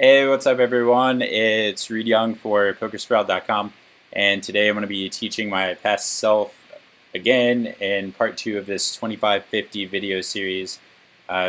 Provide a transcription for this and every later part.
Hey, what's up, everyone? It's Reid Young for PokerSprout.com, and today I'm going to be teaching my past self again in part 2 of this 2550 video series.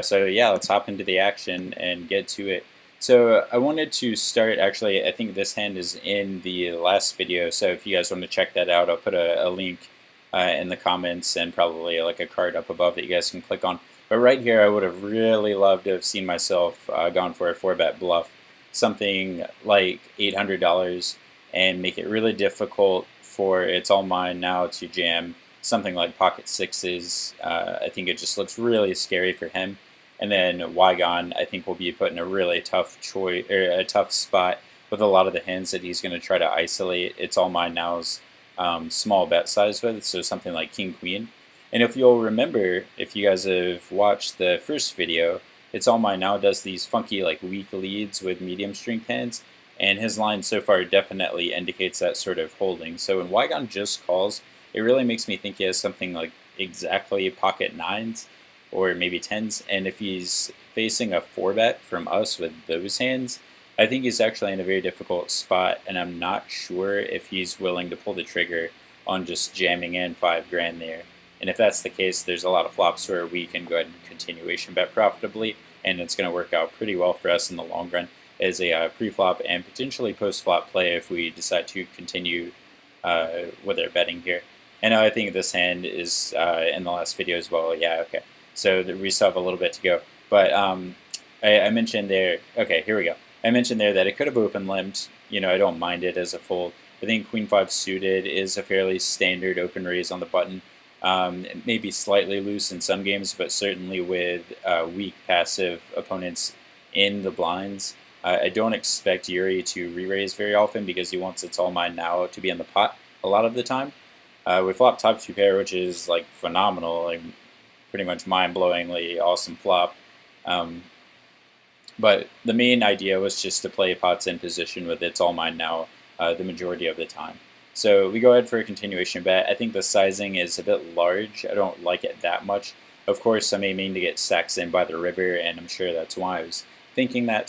So yeah, let's hop into the action and get to it. So I wanted to start, actually, I think this hand is in the last video, so if you guys want to check that out, I'll put a link in the comments and probably like a card up above that you guys can click on. But right here, I would have really loved to have seen myself gone for a 4-bet bluff, something like $800, and make it really difficult for It's All Mine now to jam something like pocket sixes. I think it just looks really scary for him. And then Wygon, I think, will be put in a really tough choice, or a tough spot with a lot of the hands that he's going to try to isolate It's All Mine Now's small bet size with, so something like King Queen. And if you'll remember, if you guys have watched the first video, It's All Mine Now does these funky like weak leads with medium strength hands, and his line so far definitely indicates that sort of holding. So when Wygon just calls, it really makes me think he has something like exactly pocket nines or maybe tens, and if he's facing a 4-bet from us with those hands, I think he's actually in a very difficult spot, and I'm not sure if he's willing to pull the trigger on just jamming in 5 grand there. And if that's the case, there's a lot of flops where we can go ahead and continuation bet profitably, and it's going to work out pretty well for us in the long run as a pre-flop and potentially post-flop play if we decide to continue with our betting here. And I think this hand is in the last video as well. Yeah, okay. So we still have a little bit to go. But I mentioned there, okay, here we go. I mentioned there that it could have open limbed. I don't mind it as a fold. I think Queen 5 suited is a fairly standard open raise on the button. It may be slightly loose in some games, but certainly with weak passive opponents in the blinds. I don't expect Yuri to re-raise very often because he wants It's All Mine Now to be in the pot a lot of the time. We flop top 2 pair, which is like phenomenal, like pretty much mind-blowingly awesome flop. But the main idea was just to play pots in position with It's All Mine Now the majority of the time. So we go ahead for a continuation bet. I think the sizing is a bit large. I don't like it that much. Of course, I'm aiming to get stacks in by the river, and I'm sure that's why I was thinking that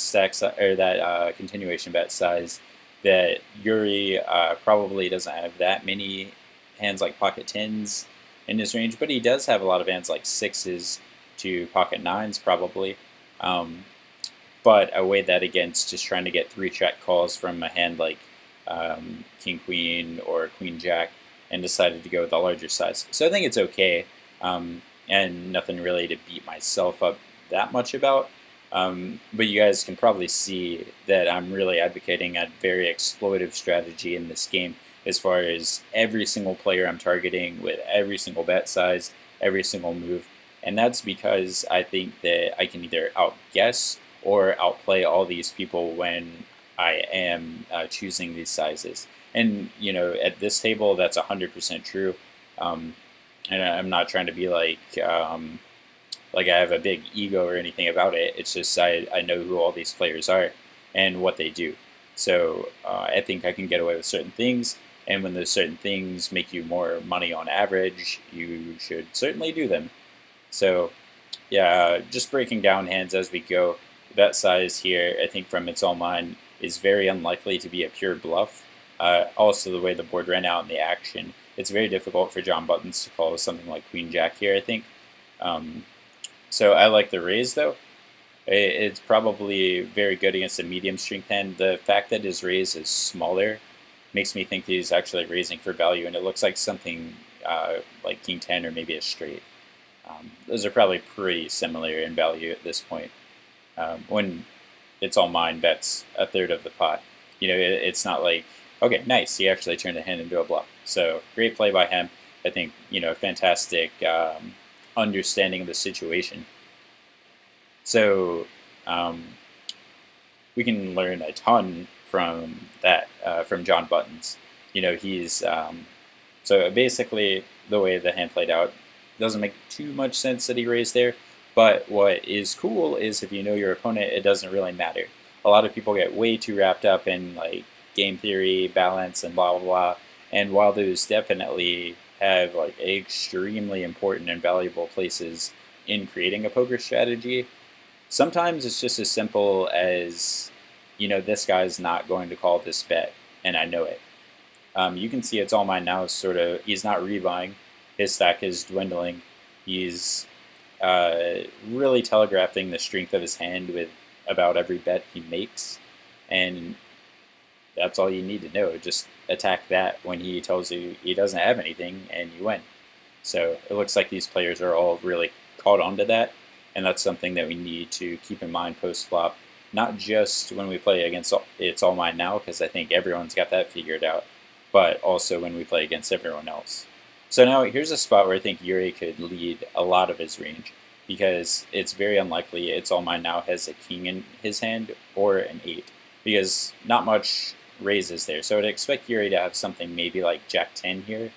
continuation bet size. That Yuri probably doesn't have that many hands like pocket tens in his range, but he does have a lot of hands like sixes to pocket nines probably. But I weighed that against just trying to get 3-check calls from a hand like King Queen or Queen Jack, and decided to go with the larger size. So I think it's okay, and nothing really to beat myself up that much about. But you guys can probably see that I'm really advocating a very exploitive strategy in this game as far as every single player I'm targeting with every single bet size, every single move. And that's because I think that I can either outguess or outplay all these people when I am choosing these sizes. And, at this table, that's 100% true. And I'm not trying to be like I have a big ego or anything about it. It's just I know who all these players are and what they do. So I think I can get away with certain things. And when those certain things make you more money on average, you should certainly do them. So yeah, just breaking down hands as we go. The bet size here, I think from It's All Mine, is very unlikely to be a pure bluff. Also, the way the board ran out in the action, it's very difficult for John Buttons to call something like Queen Jack here, I think. So I like the raise, though. It's probably very good against a medium strength hand. The fact that his raise is smaller makes me think he's actually raising for value, and it looks like something like King 10 or maybe a straight. Those are probably pretty similar in value at this point. When It's All Mine bets a third of the pot, it's not like, okay, nice, he actually turned the hand into a bluff. So great play by him. I think, fantastic understanding of the situation. So we can learn a ton from that, from John Buttons. He's so basically the way the hand played out doesn't make too much sense that he raised there. But what is cool is if you know your opponent, it doesn't really matter. A lot of people get way too wrapped up in like game theory, balance, and blah blah blah. And while those definitely have like extremely important and valuable places in creating a poker strategy, sometimes it's just as simple as this guy's not going to call this bet, and I know it. You can see it's all mine now. He's not rebuying. His stack is dwindling. He's really telegraphing the strength of his hand with about every bet he makes, and that's all you need to know. Just attack that when he tells you he doesn't have anything, and you win. So it looks like these players are all really caught on to that, and that's something that we need to keep in mind post-flop, not just when we play against It's All Mine Now, because I think everyone's got that figured out, but also when we play against everyone else. So now here's a spot where I think Yuri could lead a lot of his range, because it's very unlikely It's All Mine Now has a king in his hand or an 8, because not much raises there. So I'd expect Yuri to have something maybe like Jack 10 here,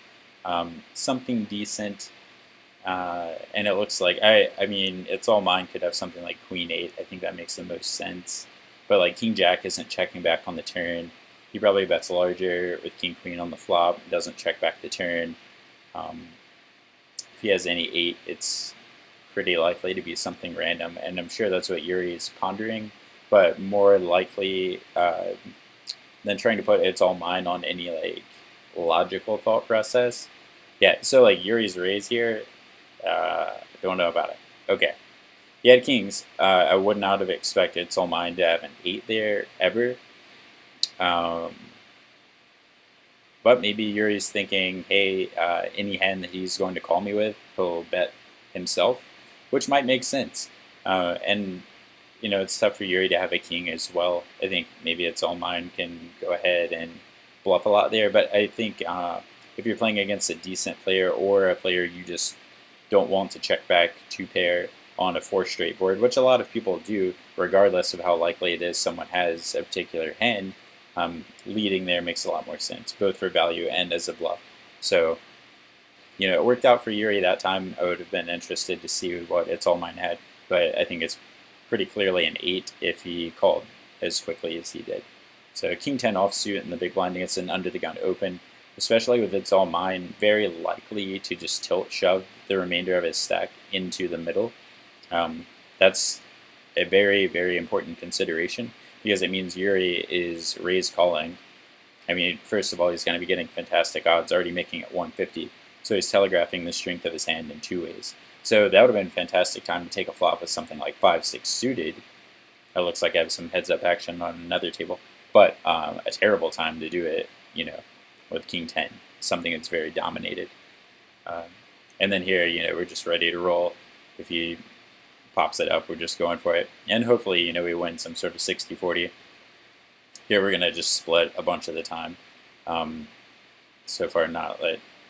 something decent. And it looks like, I mean, It's All Mine could have something like Queen 8. I think that makes the most sense. But like King Jack isn't checking back on the turn. He probably bets larger with King Queen on the flop, doesn't check back the turn. If he has any 8, it's pretty likely to be something random, and I'm sure that's what Yuri is pondering, but more likely than trying to put It's All Mine on any like logical thought process. Yeah, so like Yuri's raise here, don't know about it. Okay. He had kings. I would not have expected It's All Mine to have an 8 there ever. But maybe Yuri's thinking, hey, any hand that he's going to call me with, he'll bet himself, which might make sense. And, it's tough for Yuri to have a king as well. I think maybe It's All Mine can go ahead and bluff a lot there. But I think if you're playing against a decent player or a player you just don't want to check back 2-pair on a 4-straight board, which a lot of people do, regardless of how likely it is someone has a particular hand, leading there makes a lot more sense, both for value and as a bluff. So, it worked out for Yuri that time. I would have been interested to see what It's All Mine had, but I think it's pretty clearly an 8 if he called as quickly as he did. So King 10 offsuit in the big blind against an under the gun open, especially with It's All Mine, very likely to just tilt shove the remainder of his stack into the middle. That's a very, very important consideration, because it means Yuri is raise calling. I mean, first of all, he's going to be getting fantastic odds, already making it 150. So he's telegraphing the strength of his hand in 2 ways. So that would have been a fantastic time to take a flop with something like 5-6 suited. It looks like I have some heads-up action on another table. But a terrible time to do it, with King 10, something that's very dominated. And then here, we're just ready to roll. If he pops it up, we're just going for it. And hopefully, we win some sort of 60-40. Here we're going to just split a bunch of the time. So far, not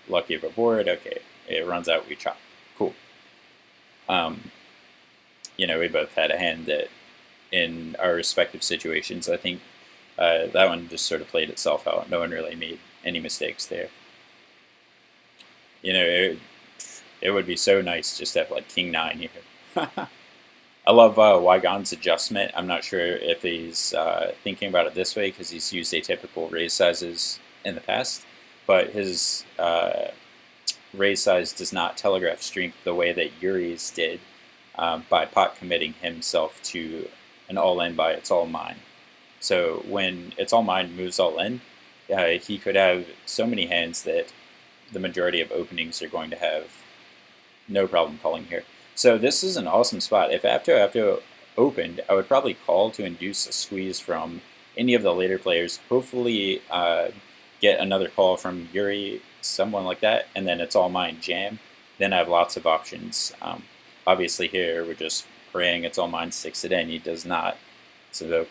lucky of a board. Okay, it runs out, we chop. Cool. We both had a hand that in our respective situations, I think that one just sort of played itself out. No one really made any mistakes there. It would be so nice just to have like King 9 here. I love Wygon's adjustment. I'm not sure if he's thinking about it this way because he's used atypical raise sizes in the past, but his raise size does not telegraph strength the way that Yuri's did by pot committing himself to an all-in by It's All Mine. So when It's All Mine moves all in, he could have so many hands that the majority of openings are going to have no problem calling here. So this is an awesome spot. If after opened, I would probably call to induce a squeeze from any of the later players. Hopefully get another call from Yuri, someone like that, and then It's All Mine jam. Then I have lots of options. Obviously here we're just praying It's All Mine sticks it in. He does not. So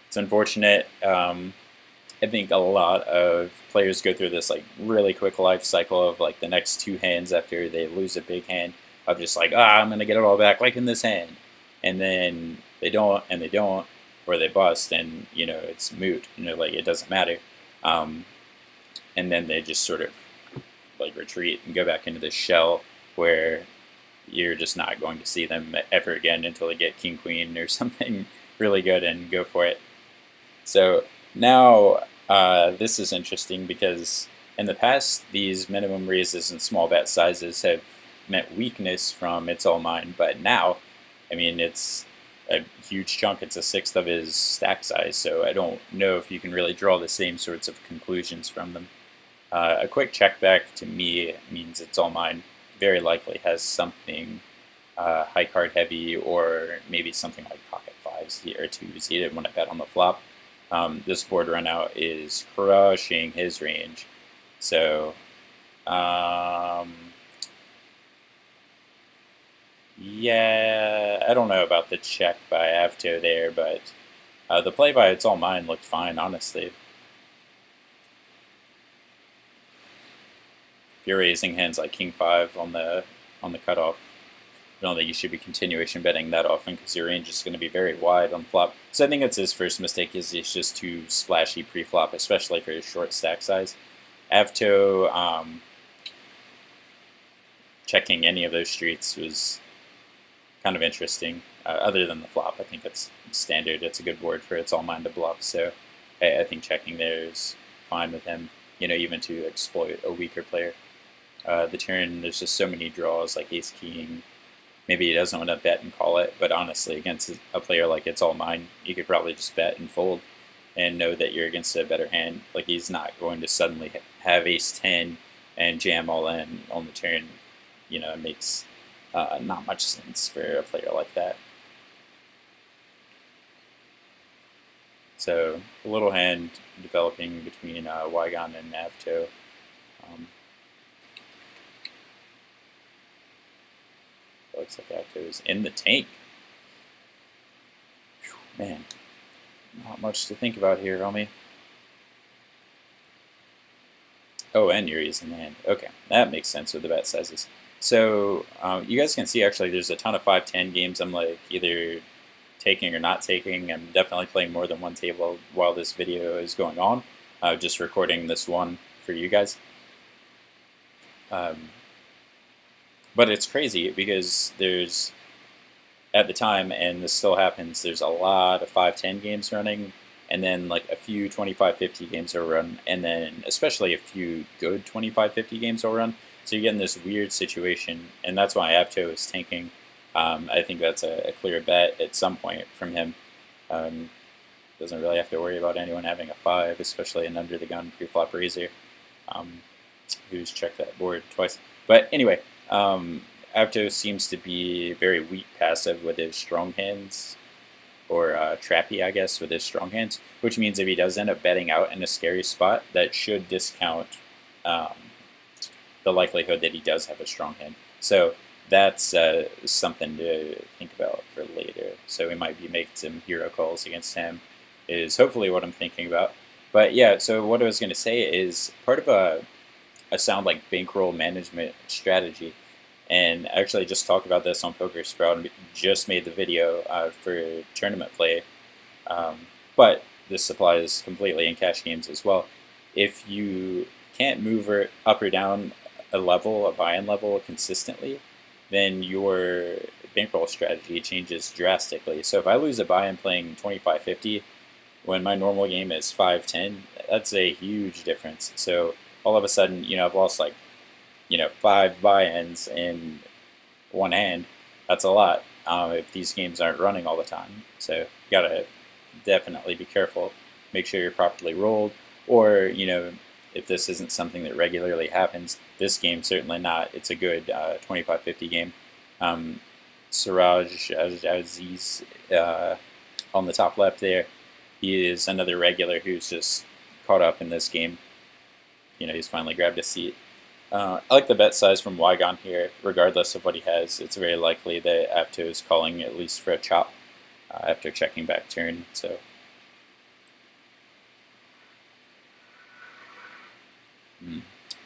it's unfortunate. I think a lot of players go through this like really quick life cycle of like the next 2 hands after they lose a big hand of just like, I'm going to get it all back like in this hand. And then they don't, and they don't, or they bust, and, it's moot. Like it doesn't matter. And then they just sort of like retreat and go back into this shell where you're just not going to see them ever again until they get King Queen or something really good and go for it. So now this is interesting because in the past these minimum raises and small bet sizes have meant weakness from It's All Mine, but now, I mean, it's a huge chunk. It's a sixth of his stack size, so I don't know if you can really draw the same sorts of conclusions from them. A quick check back to me means it's all mine. Very likely has something high card heavy, or maybe something like pocket fives or twos. He didn't want to bet on the flop. This board run out is crushing his range. So, yeah, I don't know about the check by Avto there, but the play by It's All Mine looked fine, honestly. If you're raising hands like King 5 on the cutoff, I don't think you should be continuation betting that often because your range is going to be very wide on flop. So I think it's his first mistake is he's just too splashy pre-flop, especially for his short stack size. Avto checking any of those streets was kind of interesting. Other than the flop, I think it's standard. It's a good board for It's All Mine to bluff. So I think checking there is fine with him. Even to exploit a weaker player. The turn, there's just so many draws like Ace King. Maybe he doesn't want to bet and call it, but honestly, against a player like It's All Mine, you could probably just bet and fold and know that you're against a better hand. Like, he's not going to suddenly have Ace 10 and jam all in on the turn. It makes not much sense for a player like that. So, a little hand developing between Wygon and Avto. Looks like Avto's in the tank. Whew, man, not much to think about here, homie. Oh, and Yuri's in the hand. Okay, that makes sense with the bet sizes. So you guys can see actually there's a ton of 5-10 games I'm like either taking or not taking. I'm definitely playing more than one table while this video is going on. Just recording this one for you guys. But it's crazy because there's, at the time, and this still happens, there's a lot of 5-10 games running, and then like a few 25-50 games will run, and then especially a few good 25-50 games will run. So you're getting this weird situation, and that's why Avto is tanking. I think that's a clear bet at some point from him. Doesn't really have to worry about anyone having a 5, especially an under-the-gun pre-flop raiser who's checked that board twice. But anyway, Avto seems to be very weak passive with his strong hands, or trappy, I guess, with his strong hands, which means if he does end up betting out in a scary spot, that should discount the likelihood that he does have a strong hand. So that's something to think about for later. So we might be making some hero calls against him, is hopefully what I'm thinking about. But yeah, so what I was going to say is part of a sound like bankroll management strategy. And I actually just talked about this on PokerSprout and just made the video for tournament play. But this applies completely in cash games as well. If you can't move up or down a level, a buy-in level consistently, then your bankroll strategy changes drastically. So if I lose a buy-in playing 25-50 when my normal game is 5-10, that's a huge difference. So all of a sudden, I've lost like, 5 buy-ins in one hand. That's a lot if these games aren't running all the time. So you gotta definitely be careful. Make sure you're properly rolled, or if this isn't something that regularly happens, this game certainly not. It's a good 25-50 game. Siraj Aziz on the top left there, he is another regular who's just caught up in this game. He's finally grabbed a seat. I like the bet size from Wygon here, regardless of what he has. It's very likely that Avto is calling at least for a chop after checking back turn. So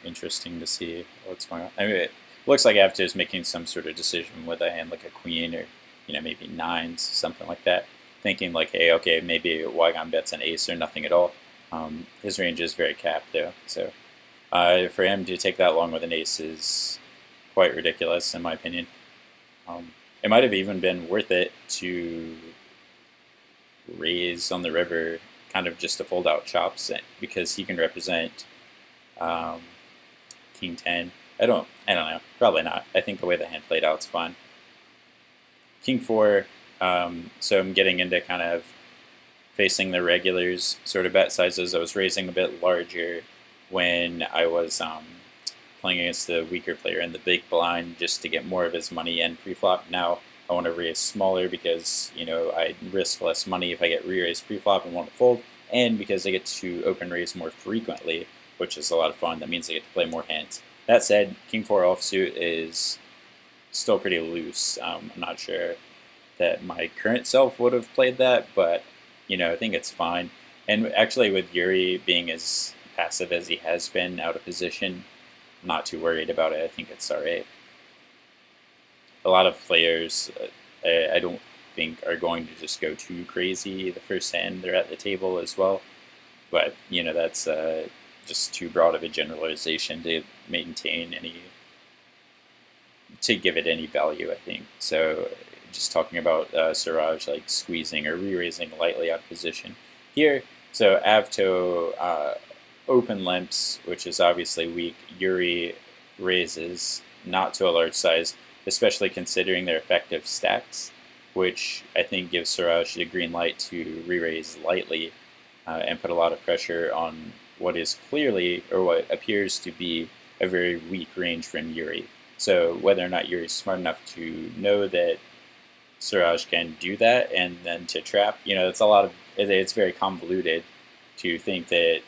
interesting to see what's going on. I mean, it looks like Avto is making some sort of decision with a hand like a queen or maybe nines, something like that. Thinking like, hey, okay, maybe Wygon bets an ace or nothing at all. His range is very capped though, so for him to take that long with an ace is quite ridiculous in my opinion. It might have even been worth it to raise on the river, kind of just to fold out chops, because he can represent King 10. I don't know, probably not. I think the way the hand played out is fine. King 4, So I'm getting into kind of facing the regulars sort of bet sizes. I was raising a bit larger when I was playing against the weaker player in the big blind just to get more of his money in pre-flop. Now I want to raise smaller because, you know, I risk less money if I get re-raised pre-flop and want to fold, and because I get to open raise more frequently, which is a lot of fun. That means I get to play more hands. That said, King 4 offsuit is still pretty loose. I'm not sure that my current self would have played that, but, you know, I think it's fine. And actually with Yuri being as passive as he has been out of position, I'm not too worried about it. I think it's alright. A lot of players, I don't think, are going to just go too crazy the first hand they're at the table as well. But, you know, that's just too broad of a generalization to maintain any, to give it any value, I think. So just talking about Siraj like squeezing or re-raising lightly out of position here. So Avto open limps, which is obviously weak. Yuri raises not to a large size, especially considering their effective stacks, which I think gives Siraj the green light to re-raise lightly and put a lot of pressure on what is clearly, or what appears to be, a very weak range from Yuri. So whether or not Yuri's smart enough to know that Siraj can do that and then to trap, you know, it's very convoluted to think that,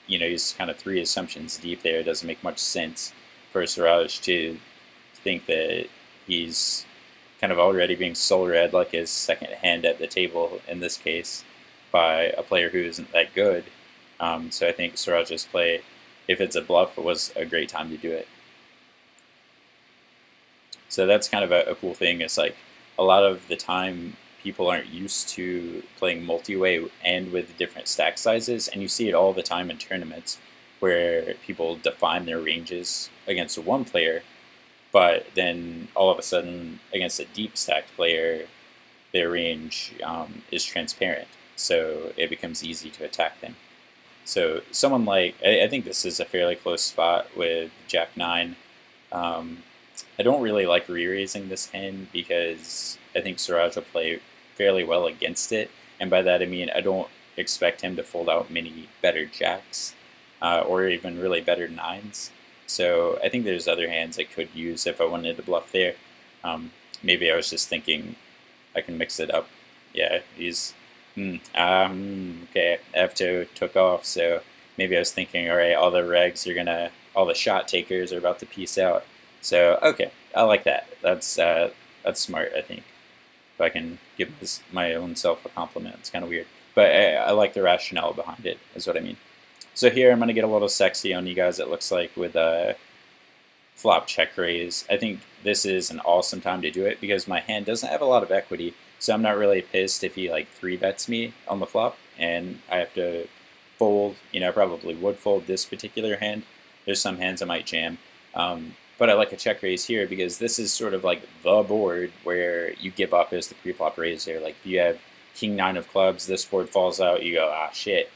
you know, he's kind of 3 assumptions deep there. It doesn't make much sense for Siraj to think that he's kind of already being soul read like his second hand at the table in this case by a player who isn't that good. So I think Siraj's play, if it's a bluff, was a great time to do it. So that's kind of a cool thing. It's like a lot of the time people aren't used to playing multi-way and with different stack sizes, and you see it all the time in tournaments where people define their ranges against one player, but then all of a sudden against a deep stacked player, their range is transparent, so it becomes easy to attack them. So someone like, I think this is a fairly close spot with Jack 9. I don't really like re-raising this hand because I think Siraj will play fairly well against it, and by that I mean I don't expect him to fold out many better jacks or even really better 9s. So I think there's other hands I could use if I wanted to bluff there. Maybe I was just thinking I can mix it up. Yeah, he's okay. F2 took off, so maybe I was thinking, all right, all the shot takers are about to peace out. So okay, I like that. That's smart, I think. If I can give my own self a compliment, it's kind of weird, but I like the rationale behind it. Is what I mean. So here I'm going to get a little sexy on you guys, it looks like, with a flop check raise. I think this is an awesome time to do it because my hand doesn't have a lot of equity, so I'm not really pissed if he like 3-bets me on the flop and I have to fold. You know, I probably would fold this particular hand. There's some hands I might jam. But I like a check raise here because this is sort of like the board where you give up as the pre-flop raiser. Like if you have King 9 of clubs, this board falls out, you go, ah shit,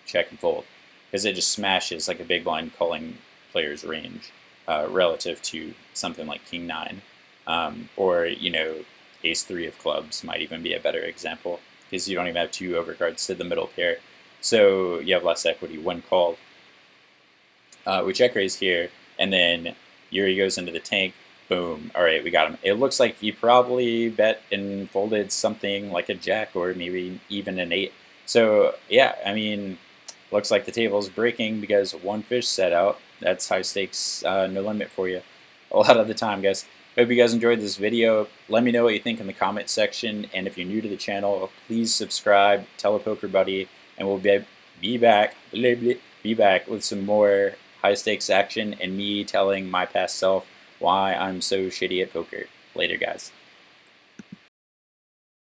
check and fold. Because it just smashes like a big blind calling player's range relative to something like King 9. Or, you know, Ace 3 of clubs might even be a better example because you don't even have 2 overcards to the middle pair. So you have less equity when called. We check raise here, and then Yuri goes into the tank. Boom. All right, we got him. It looks like he probably bet and folded something like a jack or maybe even an 8. So, yeah, I mean, looks like the table's breaking because one fish set out. That's high stakes, no limit for you a lot of the time, guys. Hope you guys enjoyed this video. Let me know what you think in the comment section. And if you're new to the channel, please subscribe, tell a poker buddy, and we'll be back with some more high stakes action and me telling my past self why I'm so shitty at poker. Later, guys.